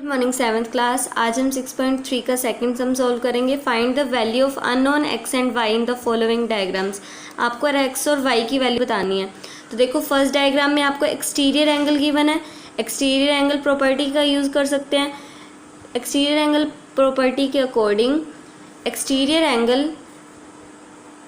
Morning seventh class. आज हम 6.3 का सेकंड सम सॉल्व करेंगे। Find the value of unknown x and y in the following diagrams. आपको x और y की वैल्यू बतानी है। तो देखो फर्स्ट डायग्राम में आपको एक्सटीरियर एंगल गिवन है। एक्सटीरियर एंगल प्रॉपर्टी का यूज़ कर सकते हैं। एक्सटीरियर एंगल प्रॉपर्टी के according exterior angle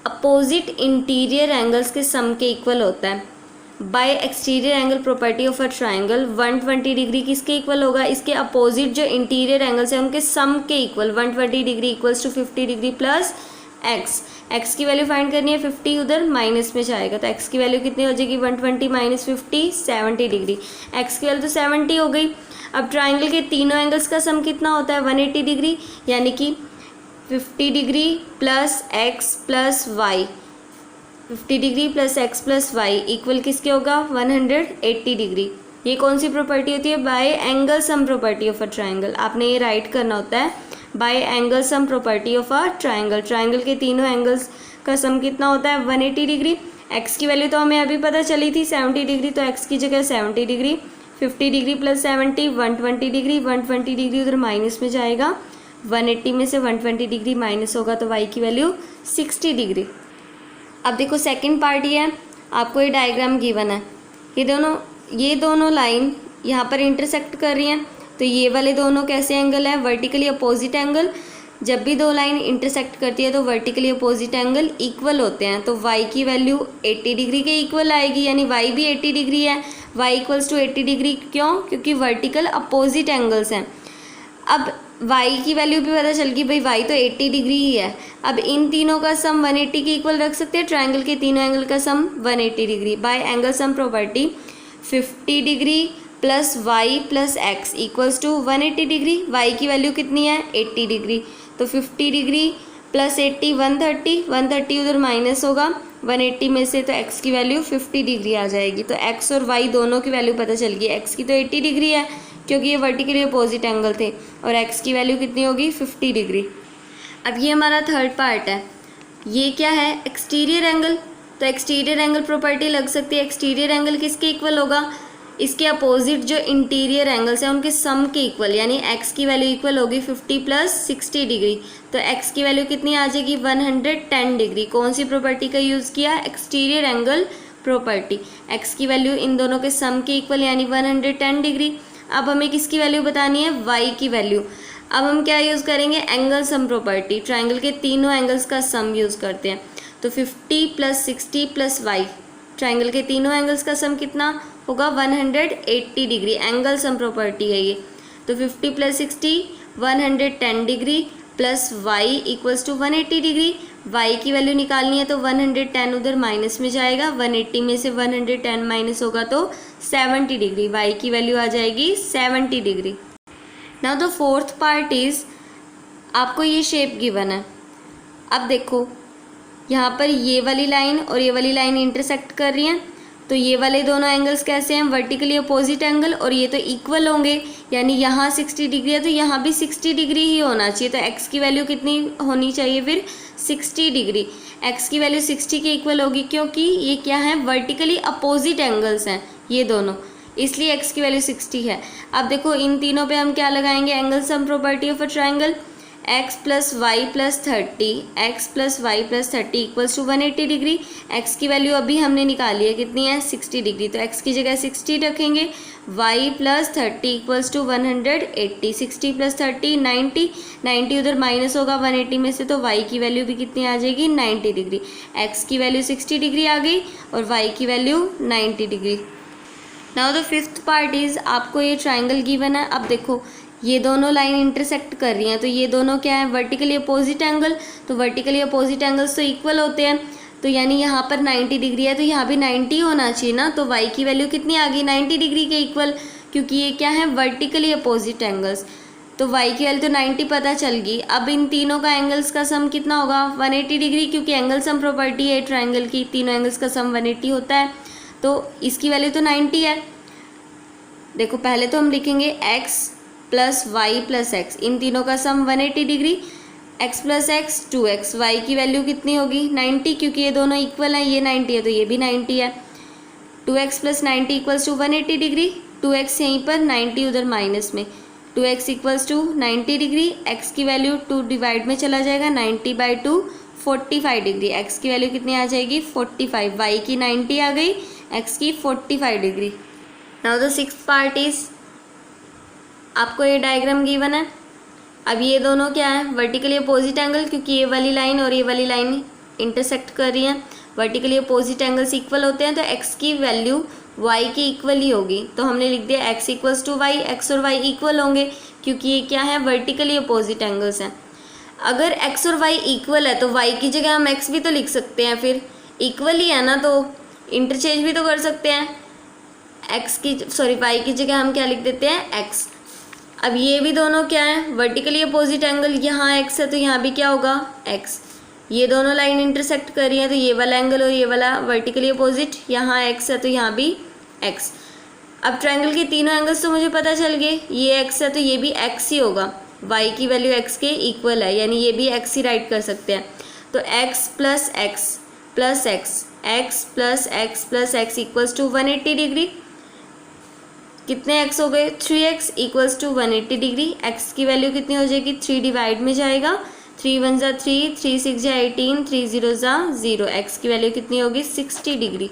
opposite interior angles के सम के इक्वल होता है। By exterior angle property of a triangle 120 degree किसके इक्वल होगा? इसके अपोजिट जो इंटीरियर एंगल्स हैं उनके सम के equal. 120 degree equals to 50 degree plus x. X की वैल्यू फाइंड करनी है, 50 उधर माइनस में जाएगा तो एक्स की वैल्यू कितनी हो जाएगी? 120 माइनस 50 70 डिग्री। एक्स की वैल्यू तो 70 हो गई। अब ट्राइंगल के तीनों एंगल्स का सम कितना होता है? 180 डिग्री, यानी कि 50 degree plus x plus y. 50 degree plus x plus y equal किसके होगा? 180 डिग्री। ये कौन सी प्रॉपर्टी होती है? Bye angle sum property of a triangle. आपने ये राइट करना होता है, bye angle sum property of a triangle. Triangle के तीनों एंगल्स का सम कितना होता है? 180 डिग्री। एक्स की वैल्यू तो हमें अभी पता चली थी 70 डिग्री, तो एक्स की जगह 70 degree. 50 degree plus 70 120 degree. 120 degree उधर माइनस में जाएगा, 180 में से 120 डिग्री माइनस होगा तो वाई की वैल्यू 60 डिग्री। अब देखो सेकंड पार्ट ये है, आपको ये डायग्राम गिवन है। ये दोनों लाइन यहाँ पर इंटरसेक्ट कर रही हैं, तो ये वाले दोनों कैसे एंगल है? Vertically opposite angle. जब भी दो लाइन इंटरसेक्ट करती है तो वर्टिकली अपोजिट एंगल इक्वल होते हैं, तो y की वैल्यू 80 डिग्री के इक्वल आएगी, यानी y भी 80 डिग्री है। y इक्वल्स टू 80 डिग्री क्यों? क्योंकि वर्टिकल अपोजिट एंगल्स हैं। अब y की वैल्यू भी पता चल गई, भाई y तो 80 डिग्री ही है। अब इन तीनों का सम 180 के इक्वल रख सकते हैं। ट्रायंगल के तीनों एंगल का sum 180 degree. By angle sum property 50 degree plus y plus x equals to 180 degree. y की वैल्यू कितनी है? 80 डिग्री। तो 50 डिग्री प्लस 80 130 उधर माइनस होगा 180 में से, तो x की वैल्यू 50 डिग्री आ जाएगी। तो x और y दोनों की वैल्यू पता चल गई। x की तो 80 डिग्री है क्योंकि ये वर्टिकली अपोजिट एंगल थे, और x की वैल्यू कितनी होगी? 50 डिग्री। अब ये हमारा थर्ड पार्ट है। ये क्या है? Exterior angle. तो एक्सटीरियर एंगल प्रॉपर्टी लग सकती है। एक्सटीरियर एंगल किसके इक्वल होगा? इसके अपोजिट जो इंटीरियर एंगल्स हैं उनके सम के इक्वल, यानी x की वैल्यू इक्वल होगी 50 प्लस 60 डिग्री। तो x की वैल्यू कितनी आ जाएगी? 110 डिग्री। कौन सी प्रॉपर्टी का यूज़ किया? Exterior angle property. x की वैल्यू इन दोनों के सम के इक्वल, यानी 110 डिग्री। अब हमें किसकी वैल्यू बतानी है? y की वैल्यू। अब हम क्या यूज़ करेंगे? Angle sum property. ट्रायंगल के तीनों एंगल्स का सम यूज़ करते हैं। तो 50 प्लस 60 प्लस y, ट्रायंगल के तीनों एंगल्स का सम कितना होगा? 180 डिग्री। एंगल सम प्रॉपर्टी है ये। तो 50 प्लस 60 110 degree plus y equals to 180 degree. y की वैल्यू निकालनी है तो 110 उधर माइनस में जाएगा, 180 में से 110 माइनस होगा तो 70 डिग्री। y की वैल्यू आ जाएगी 70 degree. Now the fourth part is, आपको ये शेप गिवन है। अब देखो यहाँ पर ये वाली लाइन और ये वाली लाइन इंटरसेक्ट कर रही हैं, तो ये वाले दोनों एंगल्स कैसे हैं? वर्टिकली अपोजिट एंगल, और ये तो इक्वल होंगे, यानी यहाँ 60 डिग्री है तो यहाँ भी 60 डिग्री ही होना चाहिए। तो x की वैल्यू कितनी होनी चाहिए फिर? 60 डिग्री। x की वैल्यू 60 के इक्वल होगी क्योंकि ये क्या है? वर्टिकली अपोजिट एंगल्स हैं ये दोनों, इसलिए x की वैल्यू 60 है। अब देखो इन तीनों पे हम क्या लगाएंगे? Angle sum property of a triangle. x plus y plus 30, x plus y plus 30 equals to 180 degree. x की वैल्यू अभी हमने निकाली है, कितनी है? 60 डिग्री। तो x की जगह 60 रखेंगे। y plus 30 equals to 180। 60 plus 30 90 उधर माइनस होगा 180 में से, तो y की वैल्यू भी कितनी आ जाएगी? 90 डिग्री। x की वैल्यू 60 डिग्री आ गई और y की value 90 degree. Now the fifth part is, आपको ये ट्राइंगल गिवन है। अब देखो ये दोनों लाइन इंटरसेक्ट कर रही हैं, तो ये दोनों क्या है? Vertically opposite angle. तो वर्टिकली अपोजिट एंगल्स तो इक्वल होते हैं, तो यानी यहाँ पर 90 डिग्री है तो यहाँ भी 90 होना चाहिए ना। तो y की वैल्यू कितनी आ गई? 90 डिग्री के इक्वल, क्योंकि ये क्या है? Vertically opposite angles. तो y की वैल्यू तो 90 पता चल गई। अब इन तीनों का एंगल्स का सम कितना होगा? 180 डिग्री, क्योंकि एंगल सम प्रॉपर्टी है ट्राइंगल की, तीनों एंगल्स का सम 180 होता है, तो इसकी वैल्यू तो 90 है। देखो पहले तो हम लिखेंगे x plus y plus x, इन तीनों का sum 180 degree. x plus x 2x, y की वैल्यू कितनी होगी? 90, क्योंकि ये दोनों इक्वल हैं, ये 90 है तो ये भी 90 है। 2x plus 90 equals to 180 degree. 2x यहीं पर 90 उधर माइनस में, 2x equals to 90 degree, x की वैल्यू 2 डिवाइड में चला जाएगा, 90/2 45 डिग्री, x की वैल्यू कितनी आ जाएगी 45, y की 90 आ गई, x की 45 degree. Now the sixth part is, आपको ये डायग्राम गिवन है। अब ये दोनों क्या है, वर्टिकली अपोजिट एंगल, क्योंकि ये वाली लाइन और ये वाली लाइन इंटरसेक्ट कर रही हैं, वर्टिकली अपोजिट एंगल्स इक्वल होते हैं, तो x की वैल्यू y की इक्वल ही होगी। तो हमने लिख दिया x equals to y, x और y इक्वल होंगे क्योंकि ये क्या है, वर्टिकली अपोजिट एंगल्स हैं। अगर x और y इक्वल है तो y की जगह हम x भी तो लिख सकते हैं, फिर इक्वल ही है ना, तो इंटरचेंज भी तो कर सकते हैं। y की जगह हम क्या लिख देते हैं, x। अब ये भी दोनों क्या है, वर्टिकली अपोजिट एंगल, यहाँ x है तो यहाँ भी क्या होगा, x। ये दोनों लाइन इंटरसेक्ट कर रही हैं, तो ये वाला एंगल और ये वाला वर्टिकली अपोजिट, यहाँ x है तो यहाँ भी x। अब ट्रायंगल के तीनों एंगल्स तो मुझे पता चल गए, ये x है तो ये भी x ही होगा, y की वैल्यू x के इक्वल है, यानी ये भी x ही राइट कर सकते हैं। तो x plus x plus x, x plus x plus x equals to 180 degree. कितने x हो गए, 3x equals to 180 degree. x की वैल्यू कितनी हो जाएगी, 3 डिवाइड में जाएगा, 3 1 ज़ा 3, 3 6 ज़ा 18, 3 0 ज़ा 0, x की वैल्यू कितनी होगी 60 डिग्री।